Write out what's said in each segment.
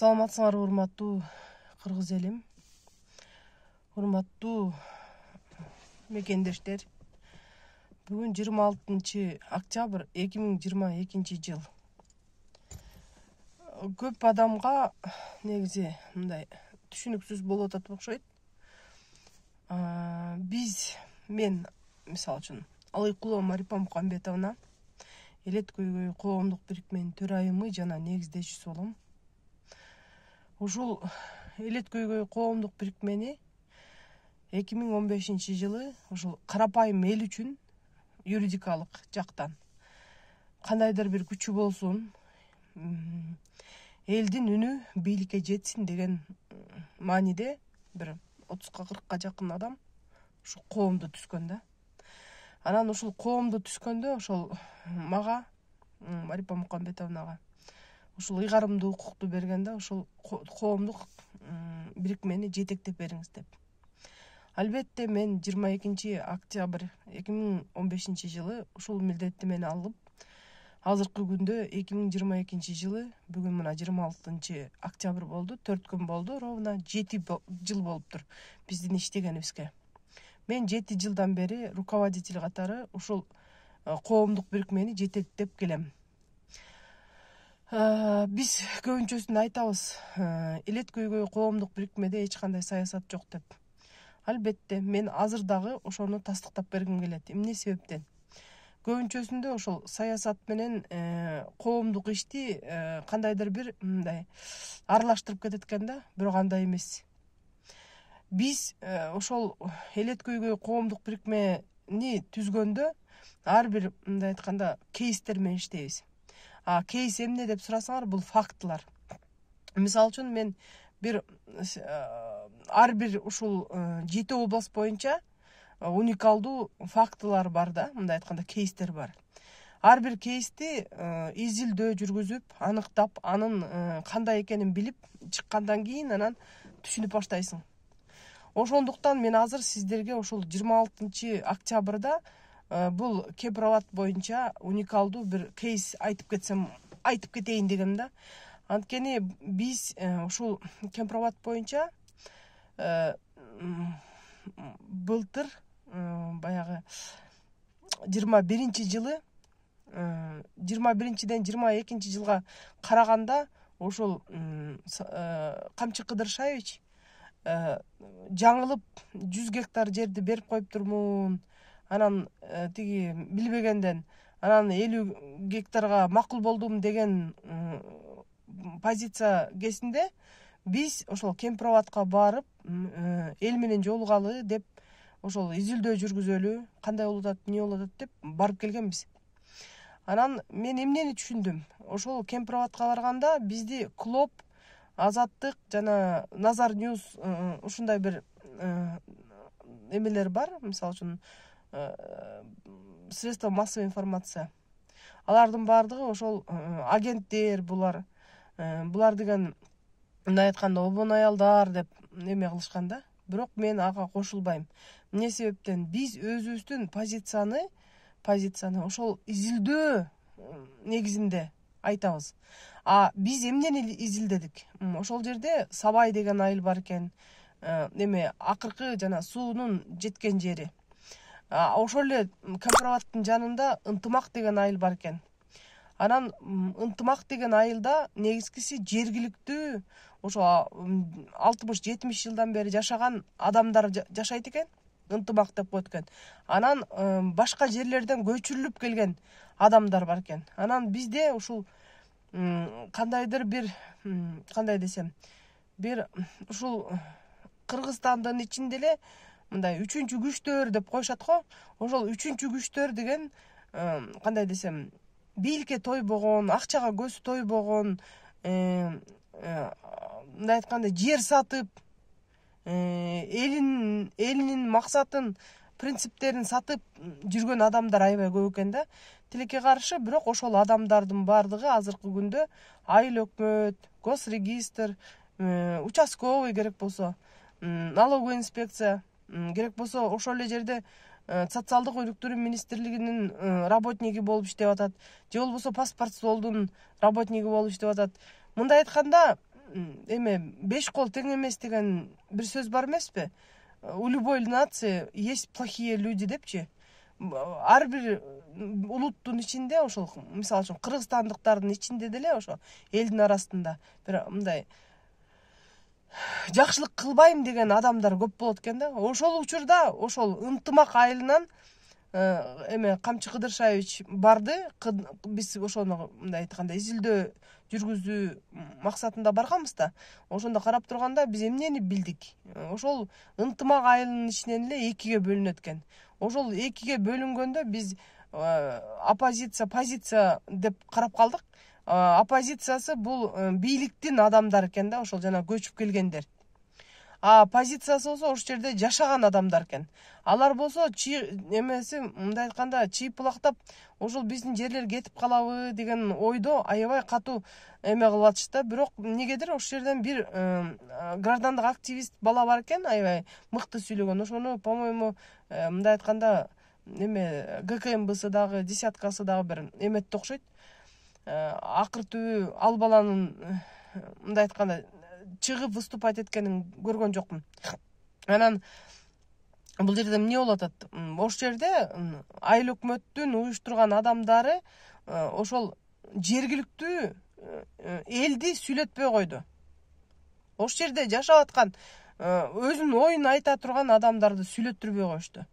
Саламатсыңар, урматтуу кыргыз элим, урматтуу мекендештер. Бүгүн 26-октябрь 2022 жыл. Көп адамга негизи мындай түшүнүксүз болуп атат окшойт. Мен мисалы үчүн Алыкулова Марипа Мукамбетовна Элет көйгөй коомдук бирикменин төрайымы жана негиздешүүсү болом. Ушул Элет көйгөй коомдук бирикмени 2015 жылы ушул карапайым эл үчүн юридикалык жактан кандайдыр бир күчү болсун, элдин үнү бийликке жетсин деген мааниде бир 30-40 жакын адам ушул коомду түзгөн да. Анан ушул коомду түзгөндө ошол мага Марипа Мукамбетовнага ушул ыйгарымдуу укукту берген да, ушул коомдук бирикмени жетектеп бериңиз деп. Албетте мен 22 октябрь 2015 жылы ушул милдеттемени алып, азыркы күндө 2022 жылы бүгүн мына 26 октябрь болду, 4 күн болду, ровно 7 жыл болуптур биздин иштегенибизге. Мен 7 жылдан бери руководитель катары ушул коомдук бирикмени жетектеп келем. Биз көбүнчөсүн айтабыз, Элет көйгөй коомдук бирикмеде эч кандай саясат жок деп. Албетте мен азыр дагы ошону тастыктап бергим келет. Эмне себептен? Көбүнчөсүндө ошол саясат менен коомдук ишти кандайдыр бир мындай аралаштырып кетет экен да, бирок андай эмес. Биз ошол Элет көйгөй коомдук бирикмени түзгөндө ар бир мындай айтканда кейстер менен иштейбиз. Кейс эмне деп сурасаңар, бул фактылар. Мисалы үчүн мен ар бир ушул 7 область боюнча уникалдуу фактылар бар да, мындай айтканда кейстер бар. Ар бир кейсти изилдөө жүргүзүп, аныктап, анын кандай экенин билип чыккандан кийин анан түшүнүп баштайсың. Ошондуктан мен азыр сиздерге ушул 26 октябрда бул Кемпирабад боюнча уникалдуу бир кейс айтып кетейин дегем да. Анткени биз ушул Кемпирабад боюнча былтыр баягы 21 жылы 21-ден 22 жылга караганда ошол Камчы Кыдыршаевич жаңылып 100 гектар жерди берип коюптурмун. Анан тиги билбегенден анан 50 гектарга макул болдум деген позиция кезинде биз ошол Кемпирабадка барып эл менен жолугалы деп ошол изилдөө жүргүзөлү, кандай болуп атат, эмне болуп атат деп барып келгенбиз. Анан мен эмнени түшүндүм? Ошол Кемпирабадка барганда бизди Клоп, Азаттык жана Назар Ньюс ушундай бир эмелер бар, мисалы үчүн средства массовой информация. Алардын баардыгы ошол агенттер, булар деген мындай айтканда обон аялдар деп эме кылышкан да. Бирок мен ага кошулбайм. Эмне себептен? Биз өзүбүздүн позицияны ошол изилдөө негизинде айтабыз. Биз эмнени изилдедик? Ошол жерде Сабай деген айыл бар экен. Акыркы жана суунун жеткен жери. Ошол эле Кемпирабадтын жанында Ынтымак деген айыл бар экен. Анан Ынтымак деген айылда негизгиси жергиликтүү ошо 60-70 жылдан бери жашаган адамдар жашайт экен. Ынтымак деп коет экен. Анан башка жерлерден көчүрүлүп келген адамдар бар экен. Анан бизде ушул кандайдыр бир кандай десем, бир ушул Кыргызстандын ичинде эле мындай 3-күчтөр деп коюшат го. Ошол 3-күчтөр деген кандай десем, бийликке тойбогон, акчага көз тойбогон, мындай айтканда жер сатып, элинин максатын, принциптерин сатып жүргөн адамдар аябай көп экен да. Тилекке каршы, бирок ошол адамдардын баардыгы азыркы күндө айыл өкмөт, госрегистр, участковый керек болсо, налоговый инспекция керек болсо ошол эле жерде социалдык өнүктүрүү министрлигинин работниги болуп иштеп атат, же болбосо паспорт столдун работниги болуп иштеп атат. Мындай айтканда эме 5 кол тең эмес деген бир сөз бар эмеспи? У любой нации есть плохие люди депчи. Ар бир улуттун ичинде ошол мисалы үчүн кыргызстандыктардын ичинде деле ошо элдин арасында бир мындай жакшылык кылбайм деген адамдар көп болот экен да. Ошол учурда ошол ынтымак айылынан эме Камчы Кыдыршаевич барды. Биз ошону мындай айтканда изилдөө жүргүзүү максатында барганбыз да. Ошондо карап турганда биз эмнени билдик? Ошол ынтымак айылынын ичинен эле экиге бөлүнөт экен. Ошол экиге бөлүнгөндө биз оппозиция, позиция деп карап калдык. Оппозициясы бул бийликтин адамдары экен да, ошол жана көчүп келгендер. Позициясы болсо ошол жерде жашаган адамдар экен. Алар болсо эмеси мындай айтканда чыйпылактап ошол биздин жерлер кетип калабы деген ойдо аябай катуу эме кылып атышты. Бирок эмнегедир ошол жерден бир граждандык активист бала бар экен, аябай мыкты сүйлөгөн. Ошону, по-моему, мындай айтканда эме ГКМБсы дагы, десяткасы дагы бир эметти окшойт. Акыр түбү ал баланын мындай айтканда чыгып выступать эткенин көргөн жокмун. Анан бул жерде эмне болуп атат? Ошол жерде айыл өкмөттүн уюштурган адамдары ошол жергиликтүү элди сүйлөтпөй койду. Ошол жерде жашап аткан өзүнүн оюн айта турган адамдарды сүйлөттүрбөй коюшту.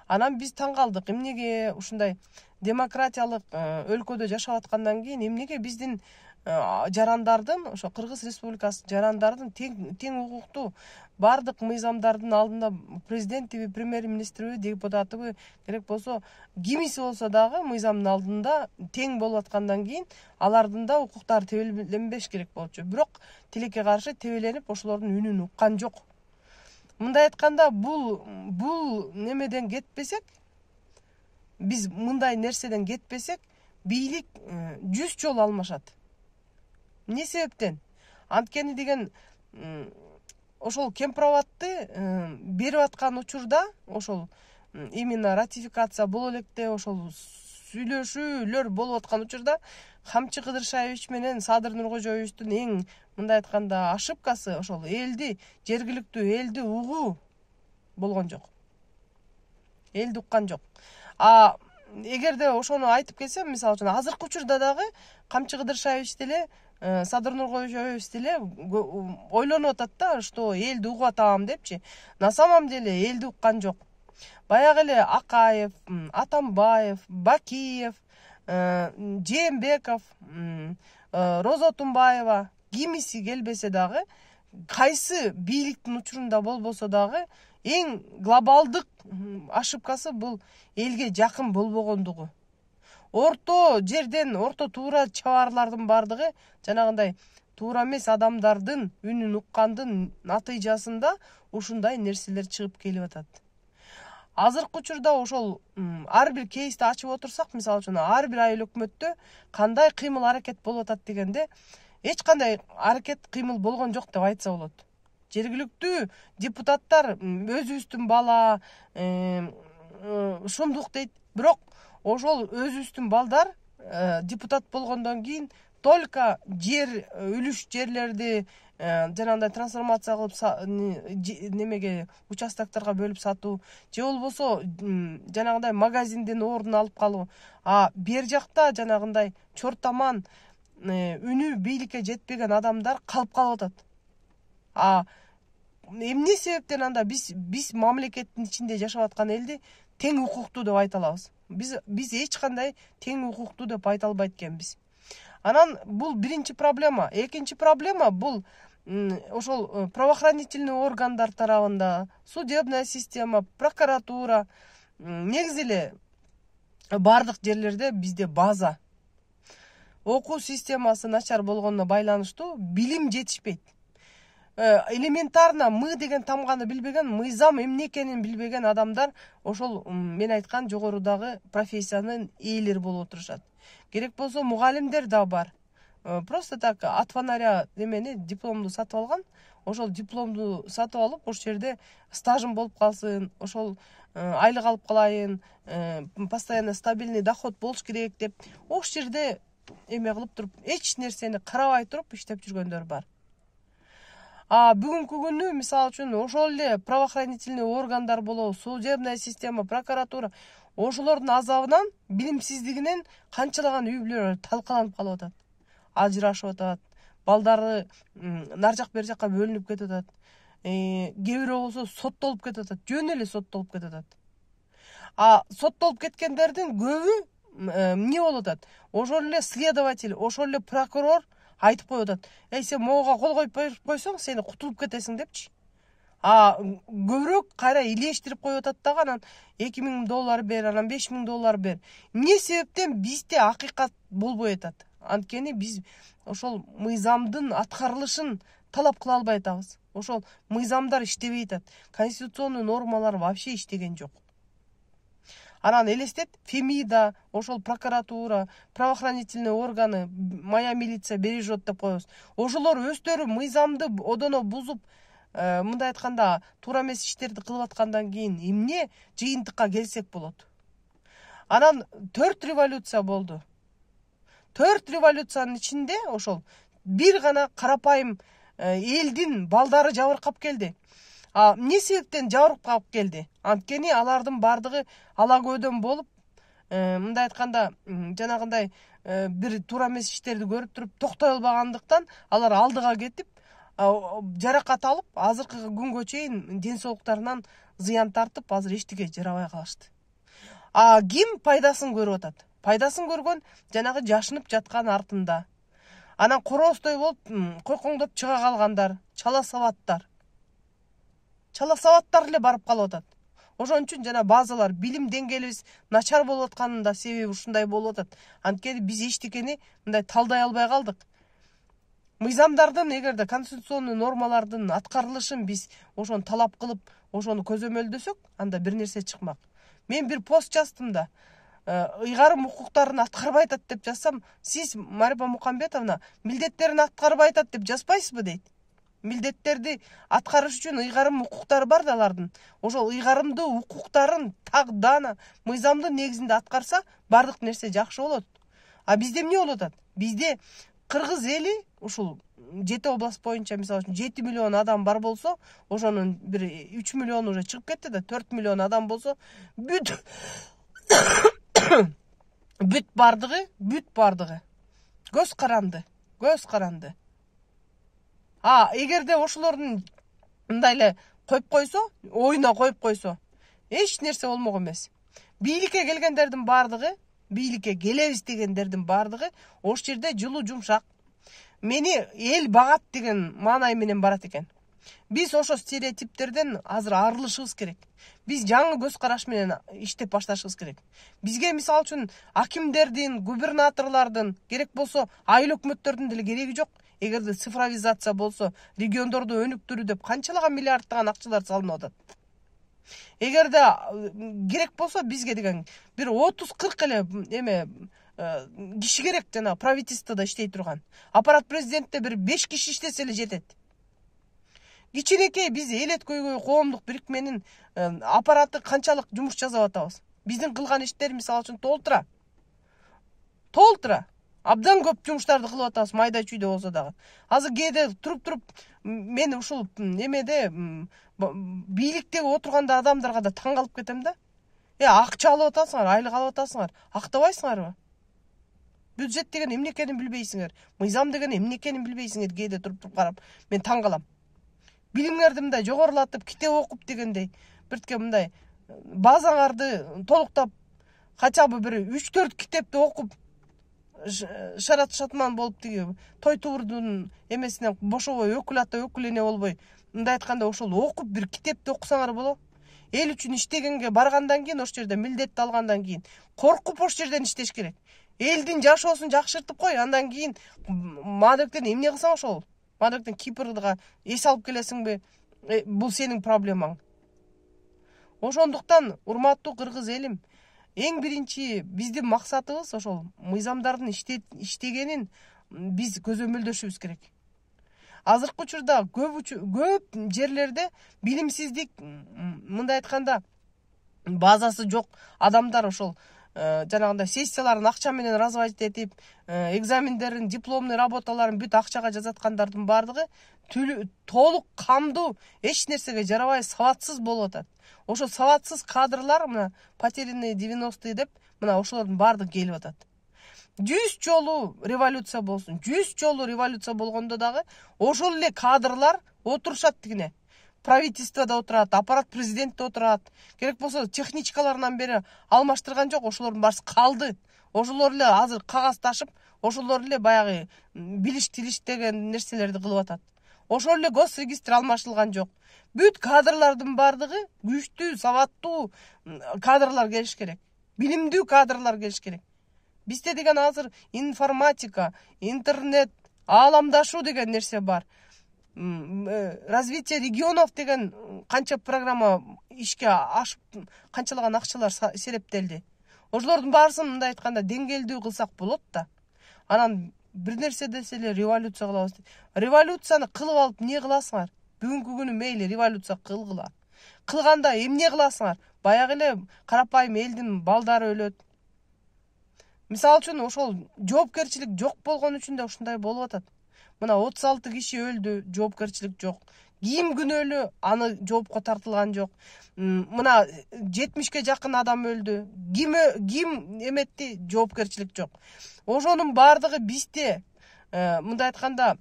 Анан биз таң калдык, эмнеге ушундай демократиялык өлкөдө жашап аткандан кийин эмнеге биздин жарандардын, ошо Кыргыз Республикасы жарандардын тең укуктуу бардык мыйзамдардын алдында президентиби, премьер-министриби, депутатыбы, керек болсо кимиси болсо дагы мыйзамдын алдында тең болуп аткандан кийин алардын да укуктары тебеленбеш керек болчу. Бирок тилекке каршы тебеленип ошолордун үнүн уккан жок. Мындай айтканда бул немеден кетпесек, биз мындай нерседен кетпесек, бийлик 100 жолу алмашат. Эмне себептен? Анткени деген ошол кемпироватты берип аткан учурда ошол именно ратификация боло электе ошол сүйлөшүүлөр болуп аткан учурда Камчы Кыдыршаевич менен Садыр Нуркожоевичтин эң мындай айтканда ошибкасы ошол элди, жергиликтүү элди угуу болгон жок. Элди уккан жок. Эгерде ошону айтып кетсем, мисалы үчүн азыркы учурда дагы Камчы Кыдыршаевич деле Садыр Нуркожоевич деле ойлонуп атат да, что элди угуп атам депчи. На самом деле элди уккан жок. Баягы эле Акаев, Атамбаев, Бакиев, Жээнбеков, Роза Тумбаева кимиси келбесе дагы, кайсы бийликтин учурунда болбосо дагы эң глобалдык ошибкасы бул элге жакын болбогондугу. Орто жерден, орто туура чабарлардын бардыгы жанагындай туура эмес адамдардын үнүн уккандын натыйжасында ушундай нерселер чыгып келип атат. Азыркы учурда ошол ар бир кейсти ачып отурсак, мисалы үчүн ар бир айыл өкмөттө кандай кыймыл аракет болуп атат дегенде, эч кандай аракет кыймыл болгон жок деп айтса болот. Жергиликтүү депутаттар өзүбүздүн бала шумдук дейт, бирок ошол өзүбүздүн балдар депутат болгондон кийин только жер, үлүш жерлерди жанагындай трансформация кылып немеге участокторго бөлүп сатуу, же болбосо жанагындай магазиндин ордун алып калуу. Бер жакта жанагындай чортаман үнү бийликке жетпеген адамдар калып атат. Эмне себептен анда биз мамлекеттин ичинде жашап аткан элди тең укуктуу деп айта алабыз? Биз эч кандай тең укуктуу деп айта албайт экенбиз. Анан бул биринчи проблема. Экинчи проблема бул ошол правоохранительный органдар тарабында, судебная система, прокуратура, негизи эле бардык жерлерде бизде база. Окуу системасы начар болгонуна байланыштуу билим жетишпейт. Элементарно мы деген тамганы билбеген, мыйзам эмне экенин билбеген адамдар ошол мен айткан жогорудагы профессиянын ээлери болуп отурушат. Керек болсо мугалимдер да бар. Просто так от фонаря эмени дипломду сатып алган. Ошол дипломду сатып алып, ошол жерде стажым болуп калсын, ошол айлык алып калайын, постоянно стабильный доход болуш керек деп, ошол жерде эме кылып туруп, эч нерсени карабай туруп иштеп жүргөндөр бар. Бүгүнкү күнү мисалы үчүн ошол эле правоохранительный органдар болобу, судебная система, прокуратура ошолордун азабынан, билимсиздигинен канчалаган үй бүлөлөр талкаланып калып атат, ажырашып атат, балдары нар жак бери жакка бөлүнүп кетип атат, кээ бирөө болсо соттолуп кетип атат, жөн эле соттолуп кетип атат. Соттолуп кеткендердин көбү эмне болуп атат? Ошол эле следователь, ошол эле прокурор айтып коюп атат: сен могуга кол коюп койсоң, сени кутулуп кетесиң депчи. Көбүрөөк кайра илештирип коюп атат дагы, анан $2000 бер, анан $5000 бер. Эмне себептен бизде акыйкат болбой атат? Анткени биз ошол мыйзамдын аткарылышын талап кыла албай атабыз. Ошол мыйзамдар иштебей атат. Конституционный нормалар вообще иштеген жок. Анан элестет, Фемида, ошол прокуратура, правоохранительный органы, моя милиция бережет деп коебуз. Ошолор өздөрү мыйзамды одоно бузуп, мындай айтканда, туура эмес иштерди кылып аткандан кийин эмне жыйынтыкка келсек болот? Анан 4 революция болду. 4 революциянын ичинде ошол бир гана карапайым элдин балдары жабыркап келди. Эмне себептен жабыркап келди? Анткени алардын бардыгы ала көдөн болуп, мындай айтканда, жанагындай бир туура эмес иштерди көрүп туруп токтой албагандыктан алар алдыга кетип, жаракат алып, азыркы күнгө чейин ден соолуктарынан зыян тартып, азыр эчтеке жарабай калышты. Ким пайдасын көрүп атат? Пайдасын көргөн жанагы жашынып жаткан артында. Анан коростой болуп, койкоңдоп чыга калгандар, чала сабаттар эле барып калып атат. Ошон үчүн жана базалар, билим деңгээлибиз начар болуп атканын да себеби ушундай болуп атат. Анткени биз эчтекени мындай талдай албай калдык. Мыйзамдардын, эгерде конституционный нормалардын аткарылышын биз ошону талап кылып, ошону көзөмөлдөсөк, анда бир нерсе чыкмак. Мен бир пост жаздым да, ыйгарым укуктарын аткарбай атат деп жазсам, сиз, Марипа Мукамбетовна, милдеттерин аткарбай атат деп жазбайсызбы дейт. Милдеттерди аткарыш үчүн ыйгарым укуктары бар да алардын. Ошол ыйгарымдуу укуктарын тагдана мыйзамдын негизинде аткарса, бардык нерсе жакшы болот. Бизде эмне болуп атат? Бизде кыргыз эли ушул 7 область боюнча, мисалы үчүн 7 миллион адам бар болсо, ошонун бир 3 миллион уже чыгып кетти да, 4 миллион адам болсо, бүт бардыгы көз каранды. Эгерде ошолордун мындай эле коюп койсо, оюна коюп койсо, эч нерсе болмок эмес. Бийликке келгендердин бардыгы, бийликке келебиз дегендердин бардыгы ош жерде жылуу жумшак, мени эл багат деген маанай менен барат экен. Биз ошо стереотиптерден азыр арылышыбыз керек. Биз жаңы көз караш менен иштеп башташыбыз керек. Бизге мисалы үчүн акимдердин, губернаторлордун, керек болсо айыл өкмөттөрдүн деле кереги жок. Эгерде цифровизация болсо, региондорду өнүктүрүү деп канчалаган миллиарддаган акчалар салынып атат. Эгерде керек болсо бизге деген бир 30-40 эле киши керек, жана правительствода иштей турган. Аппарат президентте бир 5 киши иштесе эле жетет. Кичинекей биз эл эткөйгөй коомдук бирикменин аппараты канчалык жумуш жасап атабыз. Биздин кылган иштер мисалы үчүн толтура. Абдан көп жумуштарды кылып атабыз, майда чүйдө болсо дагы. Азыр кээде туруп мен ушул эмеде бийликтеги отурганда адамдарга да таң калып кетем да. Акча алып атасыңар, айлык алып атасыңар, актабайсыңарбы? Бюджет деген эмне экенин билбейсиңер, мыйзам деген эмне экенин билбейсиңер, кээде туруп карап, мен таң калам. Билимиңерди мындай жогорулатып, китеп окуп дегендей, биртке мындай базаңарды толуктап, хотя бы бир 3-4 китепти окуп, Шарат Шатман болуп тиги той туурдун эмесинен бошобой, өкүл ата өкүл эне болбой, мындай айтканда ошол окуп бир китепти окусаңар болот. Эл үчүн иштегенге баргандан кийин, ош жерде милдетти алгандан кийин коркуп ош жерден иштеш керек. Элдин жашоосун жакшыртып кой, андан кийин мааниликтен эмне кылсаң ошол. Мааниликтен Кипрга эс алып келесиңби? Бул сенин проблемаң. Ошондуктан, урматтуу кыргыз элим, эң биринчи биздин максатыбыз ошол мыйзамдардын иштегенин биз көзөмөлдөшүбүз керек. Азыркы учурда көп жерлерде билимсиздик, мындай айтканда, базасы жок адамдар ошол жанагындай сессияларын акча менен разводить этип, экзамендерин, дипломный работаларын бүт акчага жазаткандардын баардыгы толук камдуу, эч нерсеге жарабай сабатсыз болуп атат. Ошо сабатсыз кадрлар мына потерянные 90-е деп мына ошолордун баардыгы келип атат. 100 жолу революция болсун, 100 жолу революция болгондо дагы ошол эле кадрлар отурушат тигине. Правительствода отурат, аппарат президентте отурат. Керек болсо техничкаларынан бери алмаштырган жок, ошолордун баары калды. Ошолор эле азыр кагаз ташып, ошолор эле баягы билиш тилиш деген нерселерди кылып атат. Ошол эле госрегистр алмашылган жок. Бүт кадрлардын баардыгы күчтүү, сабаттуу кадрлар келиш керек. Билимдүү кадрлар келиш керек. Бизде деген азыр информатика, интернет, ааламдашуу деген нерсе бар. Развитие регионов деген канча программа ишке ашып, канчалаган акчалар серептелди. Ошолордун баарысын мындай айтканда деңгээлдүү кылсак болот да. Анан бир нерсе десе эле революция кылабыз. Революцияны кылып алып эмне кыласыңар? Бүгүнкү күнү мейли революция кылгыла. Кылганда эмне кыласыңар? Баягы эле карапайым элдин балдары өлөт. Мисалы үчүн ошол жоопкерчилик жок болгон үчүн да ушундай болуп атат. Мына 36 киши өлдү, жоопкерчилик жок. Ким күнөөлүү, аны жоопко тартылган жок. Мына 70ке жакын адам өлдү. Ким эметти, жоопкерчилик жок. Ошонун баардыгы бизде мындай айтканда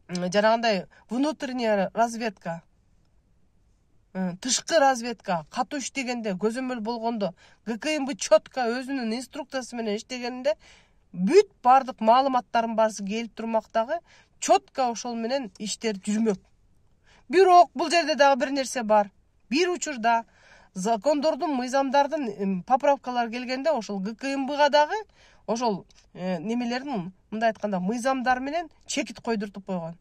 жанагындай внутренняя разведка, тышкы разведка катуу иштегенде, көзөмөл болгондо, ГКМБ четко өзүнүн инструкциясы менен иштегенде бүт бардык маалыматтардын баарысы келип турмактагы четко ошол менен иштер жүрмөк. Бирок бул жерде дагы бир нерсе бар. Бир учурда закондордун, мыйзамдардын поправкалар келгенде ошол ГКМБга дагы ошол немелердин мындай айтканда мыйзамдар менен чекит койдуртуп койгон.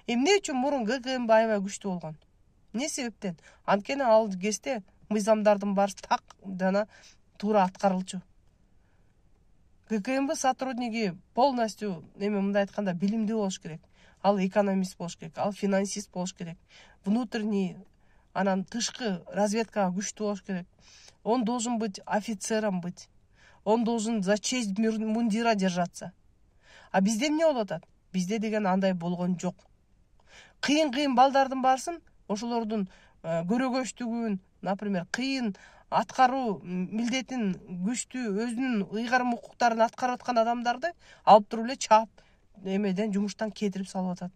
Эмне үчүн мурун ГКМБ аябай күчтүү болгон? Не себептен? Анткени ал кезде мыйзамдардын баарысы так жана туура аткарылчу. ГКМБ сотрудниги полностью мындай айтканда билимдүү болуш керек. Ал экономист болуш керек, ал финансист болуш керек. Внутренний, анан тышкы разведкага күчтүү болуш керек. Он должен быть офицером быть. Он должен за честь мундира держаться. А бизде эмне болуп атат? Бизде деген андай болгон жок. Кыйын балдардын баарысын ошолордун көрөгөчтүгүн, например, кыйын аткаруу милдетин күчтүү, өзүнүн ыйгарым укуктарын аткарып аткан адамдарды алып туруп эле чаап эмеден жумуштан кетирип салып атат.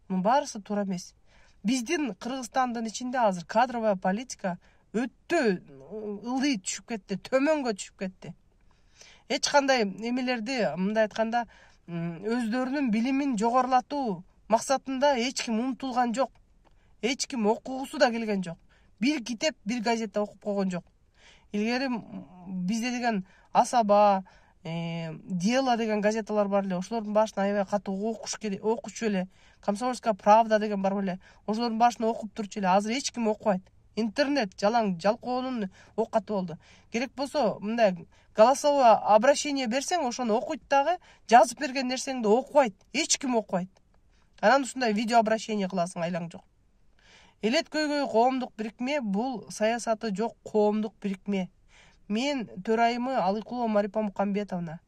Мунун баарысы туура эмес. Биздин Кыргызстандын ичинде азыр кадровая политика өтө ылдый түшүп кетти, төмөнгө түшүп кетти. Эч кандай эмелерди мындай айтканда өздөрүнүн билимин жогорулатуу максатында эч ким умтулган жок. Эч ким окугусу да келген жок. Бир китеп, бир газетте окуп койгон жок. Илгери бизде деген Асаба, Дело деген газеталар бар эле. Ошолордун башына аябай катуу окучу эле. Комсомольская правда деген бар эле. Ошолордун башына окуп турчу эле. Азыр эч ким окубайт. Интернет жалкоонун окаты болду. Керек болсо мындай голосовое обращение берсең, ошону окуйт дагы, жазып берген нерсеңди окубайт. Эч ким окубайт. Анан ушундай видео обращение кыласың, айлаң жок. Элет көйгөй коомдук бирикме бул саясаты жок коомдук бирикме. Мен төрайымы Алыкулова Марипа Мукамбетовна.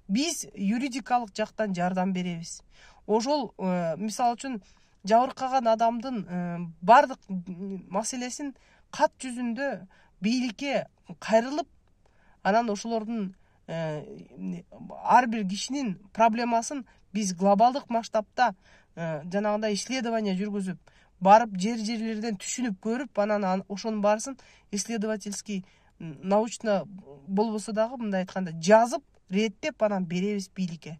Биз юридикалык жактан жардам беребиз. Ошол мисалы үчүн жабыркаган адамдын бардык маселесин кат жүзүндө бийликке кайрылып, анан ошолордун ар бир кишинин проблемасын биз глобалдык масштабта жанагындай исследование жүргүзүп, барып жерлерден түшүнүп көрүп, анан ошонун баарысын исследовательский, научно болбосо дагы мындай айтканда жазып, реттеп анан беребиз бийликке.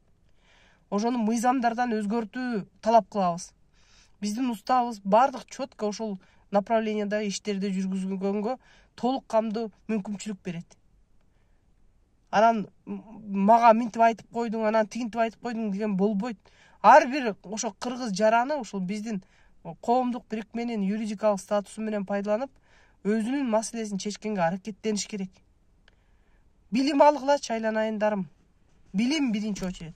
Ошону мыйзамдардан өзгөртүү талап кылабыз. Биздин уставыбыз бардык четко ошол направленияда иштерди жүргүзгөнгө толук камдуу мүмкүнчүлүк берет. Анан мага минтип айтып койдуң, анан тигинтип айтып койдуң деген болбойт. Ар бир ошо кыргыз жараны ошол биздин коомдук бирикменин юридикалык статусу менен пайдаланып, өзүнүн маселесин чечкенге аракеттениш керек. Билим алгылачы айланайындарым. Билим биринчи очередь.